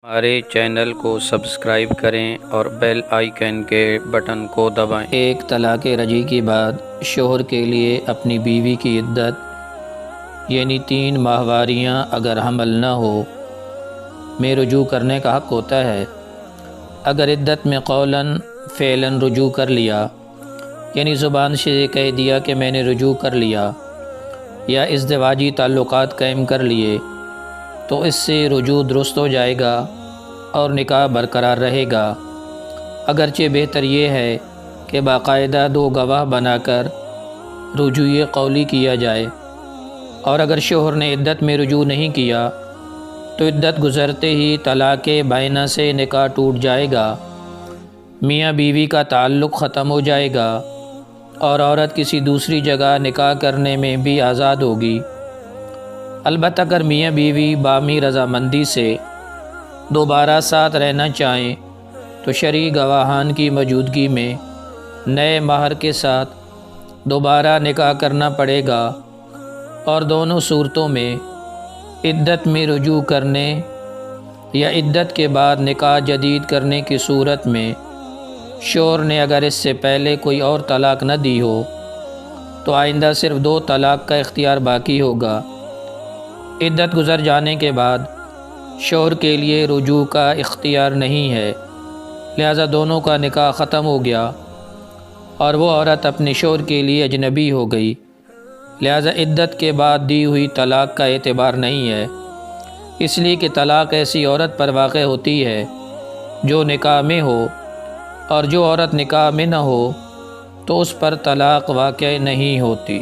ہمارے چینل کو سبسکرائب کریں اور بیل آئیکن کے بٹن کو دبائیں۔ ایک طلاق رجعی کے بعد شوہر کے لیے اپنی بیوی کی عدت یعنی 3 ماہواریاں اگر حمل نہ ہو میں رجوع کرنے کا حق ہوتا ہے۔ اگر عدت میں قولاً فعلاً رجوع کر لیا یعنی زبان سے کہہ دیا کہ میں نے رجوع کر لیا یا ازدواجی تعلقات قائم کر لیے تو اس سے رجوع درست ہو جائے گا اور نکاح برقرار رہے گا، اگرچہ بہتر یہ ہے کہ باقاعدہ 2 گواہ بنا کر رجوع قولی کیا جائے، اور اگر شوہر نے عدت میں رجوع نہیں کیا تو عدت گزرتے ہی طلاق بائنہ سے نکاح ٹوٹ جائے گا، میاں بیوی کا تعلق ختم ہو جائے گا اور عورت کسی دوسری جگہ نکاح کرنے میں بھی آزاد ہوگی۔ البتہ اگر میاں بیوی باہمی رضامندی سے دوبارہ ساتھ رہنا چاہیں تو شرعی گواہان کی موجودگی میں نئے مہر کے ساتھ دوبارہ نکاح کرنا پڑے گا، اور دونوں صورتوں میں عدت میں رجوع کرنے یا عدت کے بعد نکاح جدید کرنے کی صورت میں شوہر نے اگر اس سے پہلے کوئی اور طلاق نہ دی ہو تو آئندہ صرف 2 طلاق کا اختیار باقی ہوگا۔ عدت گزر جانے کے بعد شوہر کے لیے رجوع کا اختیار نہیں ہے، لہذا دونوں کا نکاح ختم ہو گیا اور وہ عورت اپنے شوہر کے لیے اجنبی ہو گئی، لہذا عدت کے بعد دی ہوئی طلاق کا اعتبار نہیں ہے، اس لیے کہ طلاق ایسی عورت پر واقع ہوتی ہے جو نکاح میں ہو، اور جو عورت نکاح میں نہ ہو تو اس پر طلاق واقع نہیں ہوتی۔